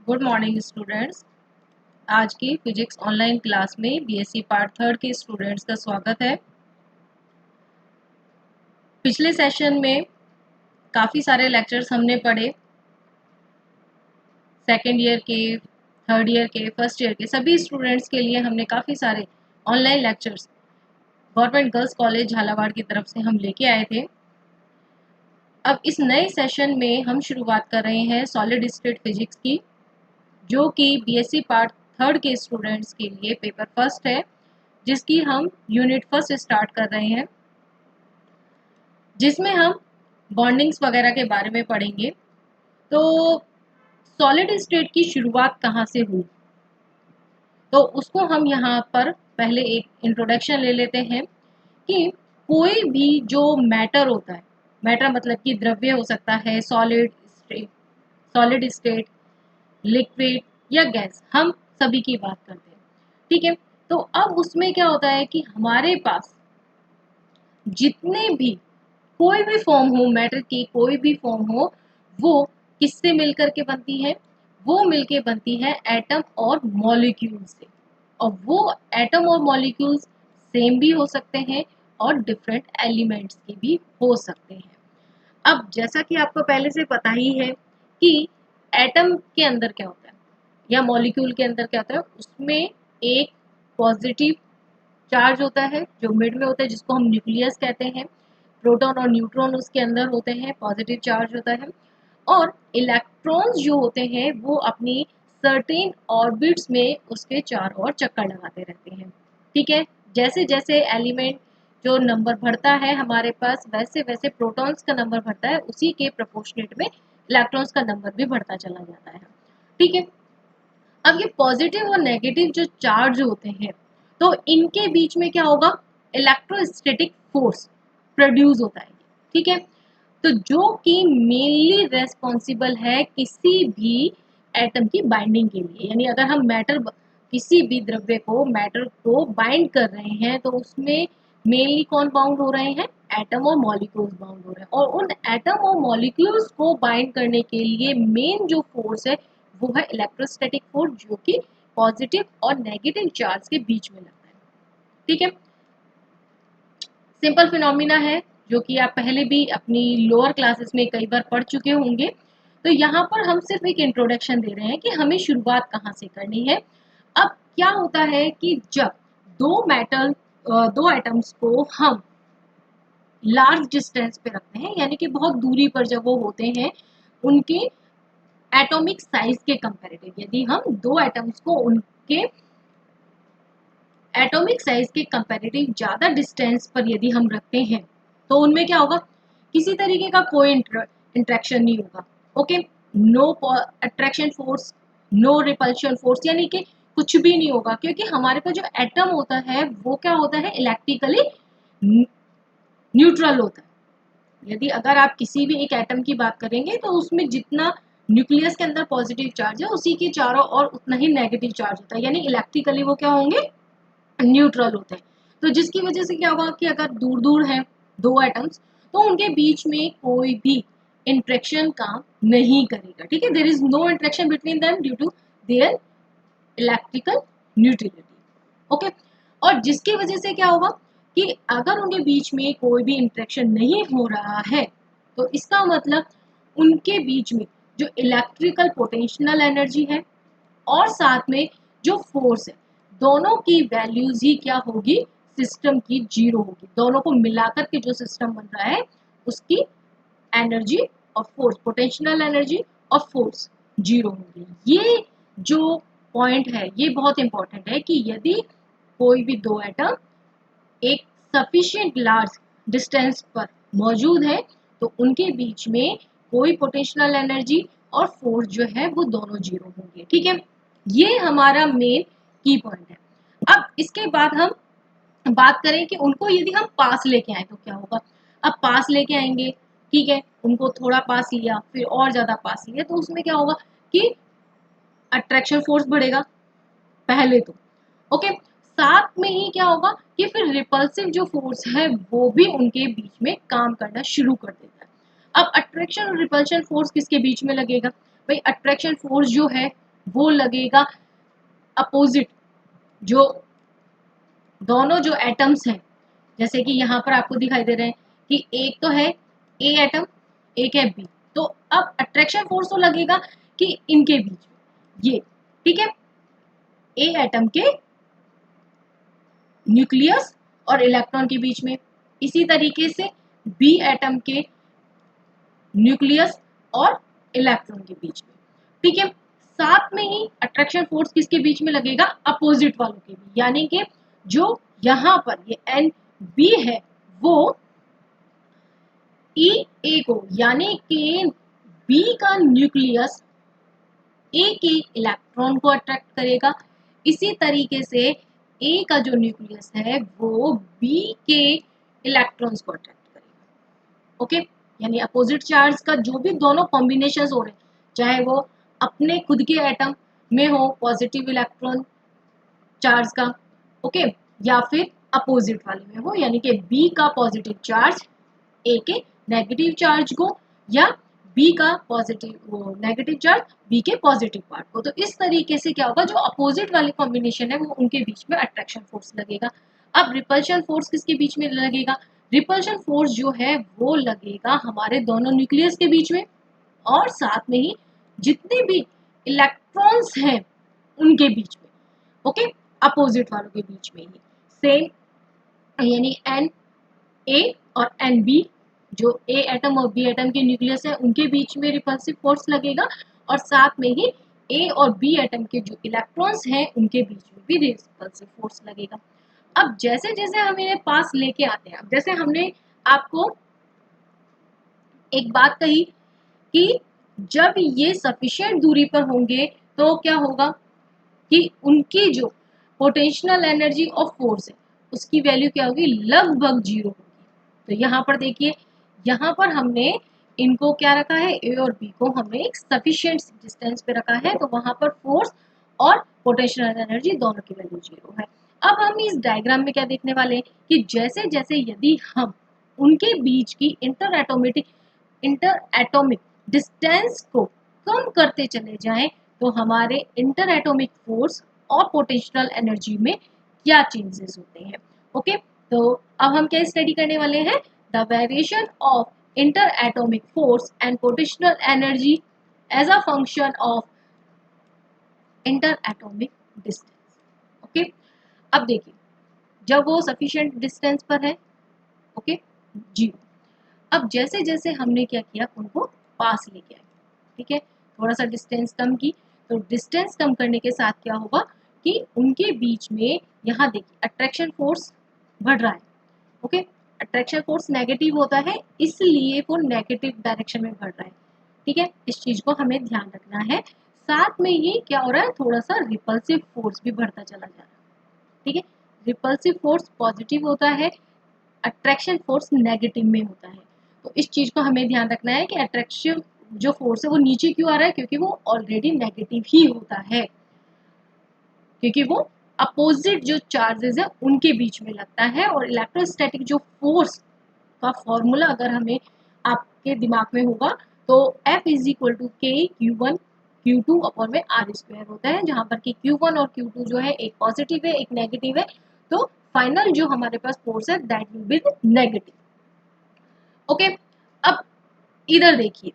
Good morning students. आज की physics online class में बीएससी पार्ट थर्ड के स्टूडेंट्स का स्वागत है। पिछले सेशन में काफ़ी सारे लेक्चर्स हमने पढ़े। सेकेंड ईयर के, थर्ड ईयर के, फर्स्ट ईयर के सभी स्टूडेंट्स के लिए हमने काफ़ी सारे online lectures government girls college Jhalawar की तरफ से हम लेके आए थे। अब इस नए सेशन में हम शुरुआत कर रहे हैं सॉलिड स्टेट फिजिक्स की, जो कि बीएससी पार्ट थर्ड के स्टूडेंट्स के लिए पेपर फर्स्ट है, जिसकी हम यूनिट फर्स्ट स्टार्ट कर रहे हैं, जिसमें हम बॉन्डिंग्स वगैरह के बारे में पढ़ेंगे। तो सॉलिड स्टेट की शुरुआत कहाँ से हुई, तो उसको हम यहाँ पर पहले एक इंट्रोडक्शन ले लेते हैं कि कोई भी जो मैटर होता है, मैटर मतलब कि द्रव्य हो सकता है, सॉलिड स्टेट, लिक्विड या गैस, हम सभी की बात करते हैं। ठीक है, तो अब उसमें क्या होता है कि हमारे पास जितने भी कोई भी फॉर्म हो, मैटर की कोई भी फॉर्म हो, वो किससे मिलकर के बनती है? वो मिलके बनती है एटम और मॉलिक्यूल से। और वो एटम और मॉलिक्यूल्स सेम भी हो सकते हैं और डिफरेंट एलिमेंट्स के भी हो सकते हैं। अब जैसा कि आपको पहले से पता ही है कि एटम के अंदर क्या होता है या मॉलिक्यूल के अंदर क्या होता है, उसमें एक पॉजिटिव चार्ज होता है जो मिड में होता है, जिसको हम न्यूक्लियस कहते हैं। प्रोटॉन और न्यूट्रॉन उसके अंदर होते हैं, पॉजिटिव चार्ज होता है। और इलेक्ट्रॉन्स जो होते हैं वो अपनी सर्टेन ऑर्बिट्स में उसके चारों ओर चक्कर लगाते रहते हैं। ठीक है, जैसे जैसे एलिमेंट जो नंबर बढ़ता है हमारे पास, वैसे वैसे प्रोटॉन्स का नंबर बढ़ता है, उसी के प्रोपोर्शनेट में इलेक्ट्रॉन्स का नंबर भी बढ़ता चला जाता है। ठीक है, अब ये पॉजिटिव और नेगेटिव जो चार्ज होते हैं, तो इनके बीच में क्या होगा, इलेक्ट्रोस्टैटिक फोर्स प्रोड्यूस होता है। ठीक है, तो जो कि मेनली रेस्पॉन्सिबल है किसी भी एटम की बाइंडिंग के लिए, यानी अगर हम किसी भी द्रव्य को, मैटर को बाइंड कर रहे हैं, तो उसमें मेनली कौन बाउंड हो रहे हैं? एटम और मॉलिक्यूल्स बाउंड हो रहे हैं। और उन एटम और मॉलिक्यूल्स को बाइंड करने के लिए मेन जो फोर्स है वो है इलेक्ट्रोस्टैटिक फोर्स, जो कि पॉजिटिव और नेगेटिव चार्ज के बीच में लगता है। ठीक है, सिंपल फिनोमिना है जो कि आप पहले भी अपनी लोअर क्लासेस में कई बार पढ़ चुके होंगे। तो यहाँ पर हम सिर्फ एक इंट्रोडक्शन दे रहे हैं कि हमें शुरुआत कहाँ से करनी है। अब क्या होता है कि जब दो एटम्स को हम लार्ज डिस्टेंस पे रखते हैं, यानी कि बहुत दूरी पर जब वो होते हैं, उनके एटॉमिक साइज के कंपैरेटिव, यदि हम दो एटम्स को उनके एटॉमिक साइज के कंपैरेटिव ज्यादा डिस्टेंस पर यदि हम रखते हैं, तो उनमें क्या होगा, किसी तरीके का कोई इंट्रैक्शन नहीं होगा। Okay, no attraction force, no repulsion force, यानी कि कुछ भी नहीं होगा, क्योंकि हमारे पास जो एटम होता है वो क्या होता है, इलेक्ट्रिकली न्यूट्रल होता है। यदि अगर आप किसी भी एक एटम की बात करेंगे, तो उसमें जितना न्यूक्लियस के अंदर पॉजिटिव चार्ज है, उसी के चारों और उतना ही नेगेटिव चार्ज होता है, यानी इलेक्ट्रिकली वो क्या होंगे, न्यूट्रल होते हैं। तो जिसकी वजह से क्या होगा कि अगर दूर दूर है दो एटम्स, तो उनके बीच में कोई भी इंट्रैक्शन काम नहीं करेगा। ठीक है, there is no interaction between them due to their electrical neutrality. Okay, और जिसकी वजह से क्या होगा कि अगर उनके बीच में कोई भी इंट्रैक्शन नहीं हो रहा है, तो इसका मतलब उनके बीच में जो इलेक्ट्रिकल पोटेंशियल एनर्जी है और साथ में जो फोर्स है, दोनों की वैल्यूज ही क्या होगी, सिस्टम की जीरो होगी। दोनों को मिलाकर के जो सिस्टम बन रहा है उसकी एनर्जी और फोर्स, पोटेंशियल एनर्जी और फोर्स जीरो होगी। ये जो पॉइंट है ये बहुत इंपॉर्टेंट है कि यदि कोई भी दो एटम एक सफिशिएंट लार्ज डिस्टेंस पर मौजूद है, तो उनके बीच में कोई पोटेंशियल एनर्जी और फोर्स जो है वो दोनों जीरो होंगे। ठीक है, ये हमारा मेन की पॉइंट है। अब इसके बाद हम बात करें कि उनको यदि हम पास लेके आए तो क्या होगा। अब पास लेके आएंगे, ठीक है, उनको थोड़ा पास लिया, फिर और ज्यादा पास लिया, तो उसमें क्या होगा कि अट्रैक्शन फोर्स बढ़ेगा पहले तो। ओके, साथ में ही क्या होगा कि फिर रिपल्सिव जो फोर्स है वो भी उनके बीच में काम करना शुरू कर देता है। अब अट्रैक्शन और रिपल्शन फोर्स किसके बीच में लगेगा? भाई अट्रैक्शन फोर्स जो है वो लगेगा अपोजिट, जो दोनों जो एटम्स हैं, जैसे कि यहाँ पर आपको दिखाई दे रहे हैं कि एक तो है ए एटम, एक है बी, तो अब अट्रैक्शन फोर्स तो लगेगा कि इनके बीच में ये, ठीक है, ए एटम के न्यूक्लियस और इलेक्ट्रॉन के बीच में, इसी तरीके से बी एटम के न्यूक्लियस और इलेक्ट्रॉन के बीच में, ठीक है। साथ में ही अट्रैक्शन फोर्स किसके बीच में लगेगा, अपोजिट वालों के बीच, यानी कि जो यहाँ पर ये एन बी है वो ई ए को, यानी कि बी का न्यूक्लियस ए के इलेक्ट्रॉन को अट्रैक्ट करेगा, इसी तरीके से ए का जो न्यूक्लियस है वो बी के इलेक्ट्रॉन्स को अट्रैक्ट करेगा। ओके, यानी अपोजिट चार्ज का जो भी दोनों कॉम्बिनेशन हो रहे हैं, चाहे वो अपने खुद के एटम में हो पॉजिटिव इलेक्ट्रॉन चार्ज का, ओके, या फिर अपोजिट वाले में हो, यानी कि बी का पॉजिटिव चार्ज ए के नेगेटिव चार्ज को, या बी का पॉजिटिव नेगेटिव चार्ज बी के पॉजिटिव पार्ट को। तो इस तरीके से क्या होगा, जो अपोजिट वाले कॉम्बिनेशन है वो उनके बीच में अट्रैक्शन फोर्स लगेगा। अब रिपल्शन फोर्स किसके बीच में लगेगा, रिपल्शन फोर्स जो है वो लगेगा हमारे दोनों न्यूक्लियस के बीच में, और साथ में ही जितने भी इलेक्ट्रॉन्स हैं उनके बीच में, ओके, अपोजिट वालों के बीच में ही सेम, यानी एन ए और एन बी, जो ए एटम और बी एटम के न्यूक्लियस है उनके बीच में रिपल्सिव फोर्स लगेगा, और साथ में ही ए और बी एटम के जो इलेक्ट्रॉन्स हैं उनके बीच में भी रिपल्सिव फोर्स लगेगा। अब जैसे जैसे हम इन्हें पास लेके आते हैं, अब जैसे हमने आपको एक बात कही कि जब ये सफिशिएंट दूरी पर होंगे तो क्या होगा कि उनकी जो पोटेंशियल एनर्जी ऑफ फोर्स है उसकी वैल्यू क्या होगी, लगभग जीरो होगी। तो यहाँ पर देखिए, यहाँ पर हमने इनको क्या रखा है, ए और बी को हमने एक सफिशिएंट डिस्टेंस पे रखा है, तो वहां पर फोर्स और पोटेंशियल एनर्जी दोनों की वैल्यू जीरो है। अब हम इस डायग्राम में क्या देखने वाले हैं कि जैसे जैसे यदि हम उनके बीच की इंटर एटॉमिक डिस्टेंस को कम करते चले जाएं तो हमारे इंटर एटॉमिक फोर्स और पोटेंशियल एनर्जी में क्या चेंजेस होते हैं। ओके, तो अब हम क्या स्टडी करने वाले हैं, the variation of interatomic force and potential energy as a function of interatomic distance. Okay, अब देखिए जब वो सफिशिएंट डिस्टेंस पर है, ओके, जीरो, अब जैसे जैसे हमने क्या किया, उनको पास लेके आए, ठीक है, थोड़ा सा डिस्टेंस कम की, तो डिस्टेंस कम करने के साथ क्या होगा कि उनके बीच में यहाँ देखिए अट्रैक्शन फोर्स बढ़ रहा है। ओके, अट्रैक्शन फोर्स नेगेटिव होता है इसलिए वो नेगेटिव डायरेक्शन में बढ़ रहा है, ठीक है, इस चीज को हमें ध्यान रखना है। साथ में ये क्या हो रहा है, थोड़ा सा रिपल्सिव फोर्स भी बढ़ता चला जा रहा है, ठीक है, रिपल्सिव फोर्स पॉजिटिव होता है, अट्रैक्शन फोर्स नेगेटिव में होता है। तो इस चीज को हमें ध्यान रखना है कि अट्रैक्शन जो फोर्स है वो नीचे क्यों आ रहा है, क्योंकि वो ऑलरेडी नेगेटिव ही होता है, क्योंकि वो अपोजिट जो चार्जेस है उनके बीच में लगता है। और इलेक्ट्रोस्टैटिक जो फोर्स का फॉर्मूला अगर हमें आपके दिमाग में होगा तो F इज इक्वल टू के Q1 Q2 अपॉन में R स्क्वायर होता है, जहां पर कि Q1 और Q2 जो है एक पॉजिटिव है एक नेगेटिव है, तो फाइनल जो हमारे पास फोर्स है that will be negative. Okay, अब इधर देखिए,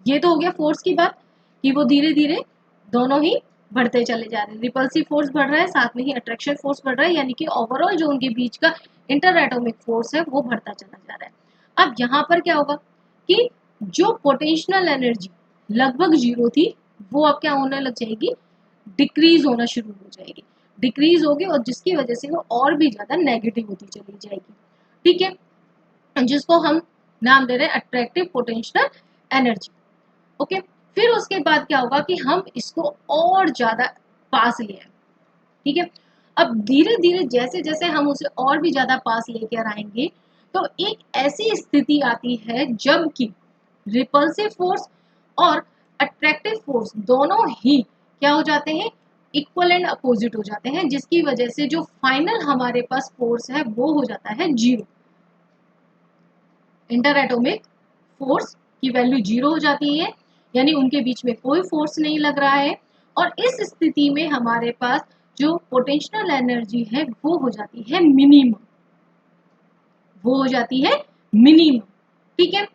ये तो हो गया फोर्स की बात कि वो धीरे धीरे दोनों ही बढ़ते चले जा रहे हैं, रिपल्सिव फोर्स बढ़ रहा है साथ में ही अट्रैक्शन फोर्स बढ़ रहा है, यानी कि ओवरऑल जो उनके बीच का इंटर एटॉमिक फोर्स है वो बढ़ता चला जा रहा है। अब यहाँ पर क्या होगा कि जो पोटेंशियल एनर्जी लगभग जीरो थी वो अब क्या होने लग जाएगी, डिक्रीज होना शुरू हो जाएगी, डिक्रीज होगी, और जिसकी वजह से वो और भी ज्यादा नेगेटिव होती चली जाएगी, ठीक है, जिसको हम नाम दे रहे हैं अट्रैक्टिव पोटेंशियल एनर्जी। ओके, फिर उसके बाद क्या होगा कि हम इसको और ज्यादा पास ले आए, ठीक है, अब धीरे धीरे जैसे जैसे हम उसे और भी ज्यादा पास लेकर आएंगे तो एक ऐसी स्थिति आती है जब कि रिपल्सिव फोर्स और अट्रैक्टिव फोर्स दोनों ही क्या हो जाते हैं, इक्वल एंड अपोजिट हो जाते हैं, जिसकी वजह से जो फाइनल हमारे पास फोर्स है वो हो जाता है जीरो, इंटर एटॉमिक फोर्स की वैल्यू जीरो हो जाती है, यानी उनके बीच में कोई फोर्स नहीं लग रहा है, और इस स्थिति में हमारे पास जो पोटेंशियल एनर्जी है वो हो जाती है मिनिमम, वो हो जाती है मिनिमम। ठीक है,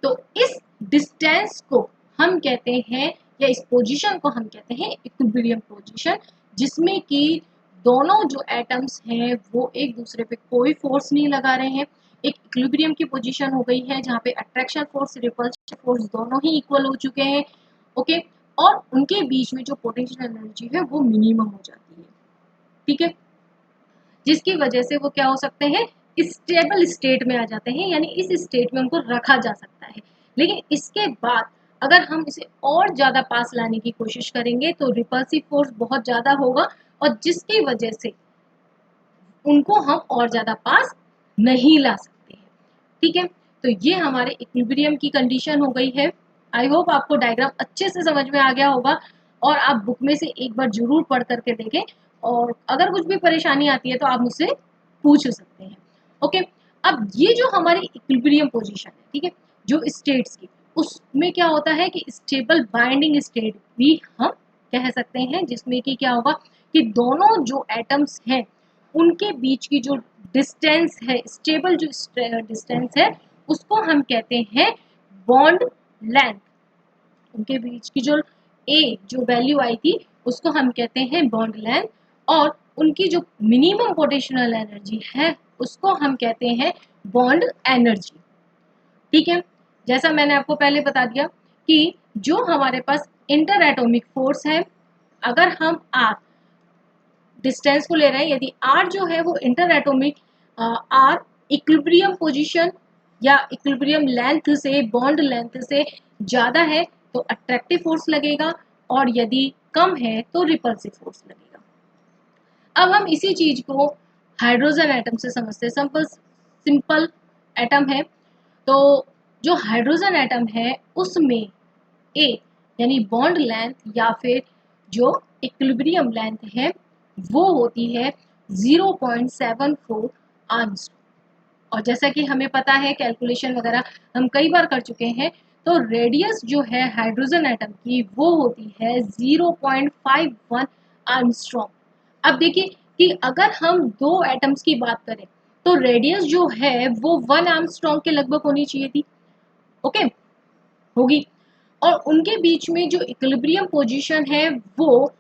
तो इस डिस्टेंस को हम कहते हैं, या इस पोजीशन को हम कहते हैं इक्विलिब्रियम पोजीशन, जिसमें कि दोनों जो एटम्स हैं वो एक दूसरे पे कोई फोर्स नहीं लगा रहे हैं। एक इक्विलिब्रियम की पोजीशन हो गई है जहाँ पे अट्रैक्शन फोर्स, रिपल्शन फोर्स दोनों ही इक्वल हो चुके हैं। ओके, और उनके बीच में जो पोटेंशियल एनर्जी है वो मिनिमम हो जाती है। ठीक है, जिसकी वजह से वो क्या हो सकते हैं, स्टेबल स्टेट में आ जाते हैं, यानी इस स्टेट में उनको रखा जा सकता है। लेकिन इसके बाद अगर हम इसे और ज़्यादा पास लाने की कोशिश करेंगे तो रिपल्सिव फोर्स बहुत ज़्यादा होगा, और जिसकी वजह से उनको हम और ज़्यादा पास नहीं ला सकते हैं। ठीक है, तो ये हमारे इक्विलिब्रियम की कंडीशन हो गई है। आई होप आपको डायग्राम अच्छे से समझ में आ गया होगा, और आप बुक में से एक बार जरूर पढ़ करके देखें, और अगर कुछ भी परेशानी आती है तो आप मुझसे पूछ सकते हैं। ओके, अब ये जो हमारी इक्विलिब्रियम पोजीशन है, ठीक है, जो स्टेट्स की, उसमें क्या होता है कि स्टेबल बाइंडिंग स्टेट भी हम कह सकते हैं, जिसमें कि क्या होगा कि दोनों जो एटम्स हैं उनके बीच की जो डिस्टेंस है, स्टेबल जो डिस्टेंस है, उसको हम कहते हैं बॉन्ड लेंथ। उनके बीच की जो जो वैल्यू आई थी उसको हम कहते हैं बॉन्ड लेंथ, और उनकी जो मिनिमम पोटेंशियल एनर्जी है उसको हम कहते हैं बॉन्ड एनर्जी। ठीक है, जैसा मैंने आपको पहले बता दिया कि जो हमारे पास इंटर एटॉमिक फोर्स है, अगर हम आर डिस्टेंस को ले रहे हैं, यदि आर जो है वो interatomic R equilibrium position या इक्विलिब्रियम लेंथ से, बॉन्ड लेंथ से ज़्यादा है तो अट्रैक्टिव फोर्स लगेगा, और यदि कम है तो रिपल्सिव फोर्स लगेगा। अब हम इसी चीज को हाइड्रोजन एटम से समझते हैं। सिंपल सिंपल एटम है, तो जो हाइड्रोजन एटम है उसमें ए यानी बॉन्ड लेंथ या फिर जो इक्विलिब्रियम लेंथ है वो होती है 0.74 आर्मस्ट्रॉन्ग। और जैसा कि हमें पता है, कैलकुलेशन वगैरह हम कई बार कर चुके हैं, तो रेडियस जो है हाइड्रोजन एटम की वो होती है 0.51 आर्मस्ट्रॉन्ग। अब देखिए कि अगर हम दो एटम्स की बात करें तो रेडियस जो है वो 1 आर्मस्ट्रॉन्ग के लगभग होनी चाहिए थी। ओके, होगी, और उनके बीच में जो इक्विलिब्रियम पोजीशन है वो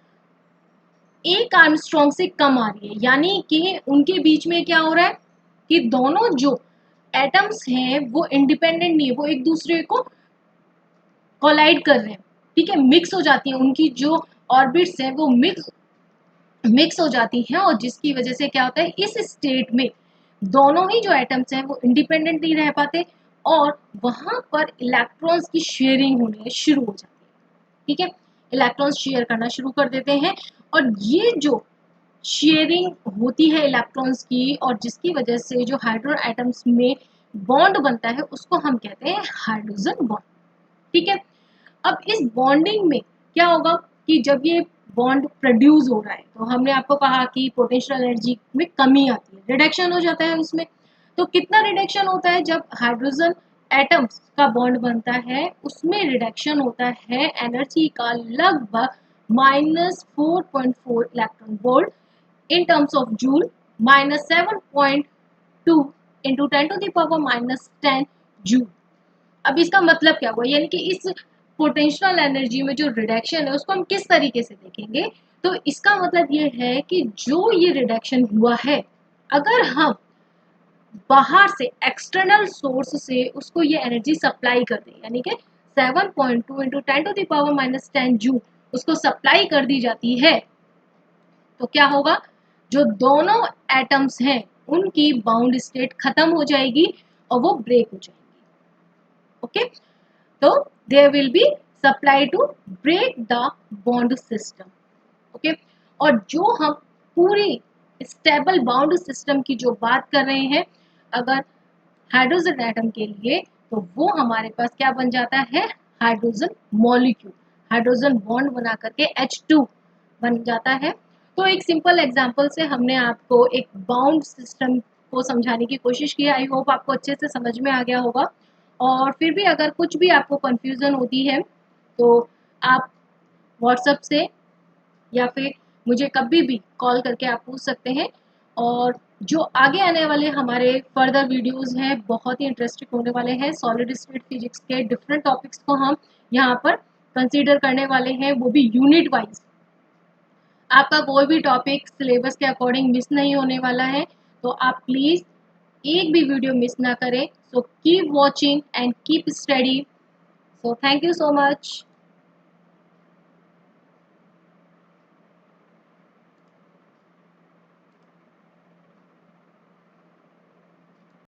1 आर्मस्ट्रॉन्ग से कम आ रही है, यानी कि उनके बीच में क्या हो रहा है कि दोनों जो एटम्स हैं वो इंडिपेंडेंट नहीं है, वो एक दूसरे को कोलाइड कर रहे हैं। ठीक है, मिक्स हो जाती हैं, उनकी जो ऑर्बिट्स हैं वो मिक्स हो जाती हैं, और जिसकी वजह से क्या होता है, इस स्टेट में दोनों ही जो एटम्स हैं वो इंडिपेंडेंट नहीं रह पाते, और वहां पर इलेक्ट्रॉन्स की शेयरिंग होने शुरू हो जाती है। ठीक है, इलेक्ट्रॉन्स शेयर करना शुरू कर देते हैं, और ये जो शेयरिंग होती है इलेक्ट्रॉन्स की, और जिसकी वजह से जो हाइड्रोजन एटम्स में बॉन्ड बनता है उसको हम कहते हैं हाइड्रोजन बॉन्ड। ठीक है, अब इस बॉन्डिंग में क्या होगा कि जब ये बॉन्ड प्रोड्यूस हो रहा है तो हमने आपको कहा कि पोटेंशियल एनर्जी में कमी आती है, रिडक्शन हो जाता है उसमें। तो कितना रिडक्शन होता है, जब हाइड्रोजन एटम्स का बॉन्ड बनता है उसमें रिडक्शन होता है एनर्जी का लगभग -4.4 electron volt in terms of joule, -7.2 into 10 to the power -10 joule। अब इसका मतलब क्या हुआ, यानी कि इस पोटेंशियल एनर्जी में जो रिडक्शन है उसको हम किस तरीके से देखेंगे, तो इसका मतलब ये है कि जो ये रिडक्शन हुआ है, अगर हम बाहर से एक्सटर्नल सोर्स से उसको ये एनर्जी सप्लाई कर दें, यानी कि 7.2 into 10 to the power -10 joule उसको सप्लाई कर दी जाती है, तो क्या होगा, जो दोनों एटम्स हैं उनकी बाउंड स्टेट खत्म हो जाएगी और वो ब्रेक हो जाएंगी। ओके, तो there will be supply to break the bond system. Okay, और जो हम पूरी स्टेबल बाउंड सिस्टम की जो बात कर रहे हैं, अगर हाइड्रोजन एटम के लिए, तो वो हमारे पास क्या बन जाता है, हाइड्रोजन मॉलिक्यूल, हाइड्रोजन बॉन्ड बना करके H2 बन जाता है। तो एक सिंपल एग्जांपल से हमने आपको एक बाउंड सिस्टम को समझाने की कोशिश की। आई होप आपको अच्छे से समझ में आ गया होगा, और फिर भी अगर कुछ भी आपको कंफ्यूजन होती है तो आप व्हाट्सएप से या फिर मुझे कभी भी कॉल करके आप पूछ सकते हैं। और जो आगे आने वाले हमारे फर्दर वीडियोस हैं बहुत ही इंटरेस्टिंग होने वाले हैं। सॉलिड स्टेट फिजिक्स के डिफरेंट टॉपिक्स को हम यहाँ पर कंसीडर करने वाले हैं, वो भी यूनिट वाइज। आपका कोई भी टॉपिक सिलेबस के अकॉर्डिंग मिस नहीं होने वाला है, तो आप प्लीज़ एक भी वीडियो मिस ना करें। So keep watching and keep study. So thank you so much.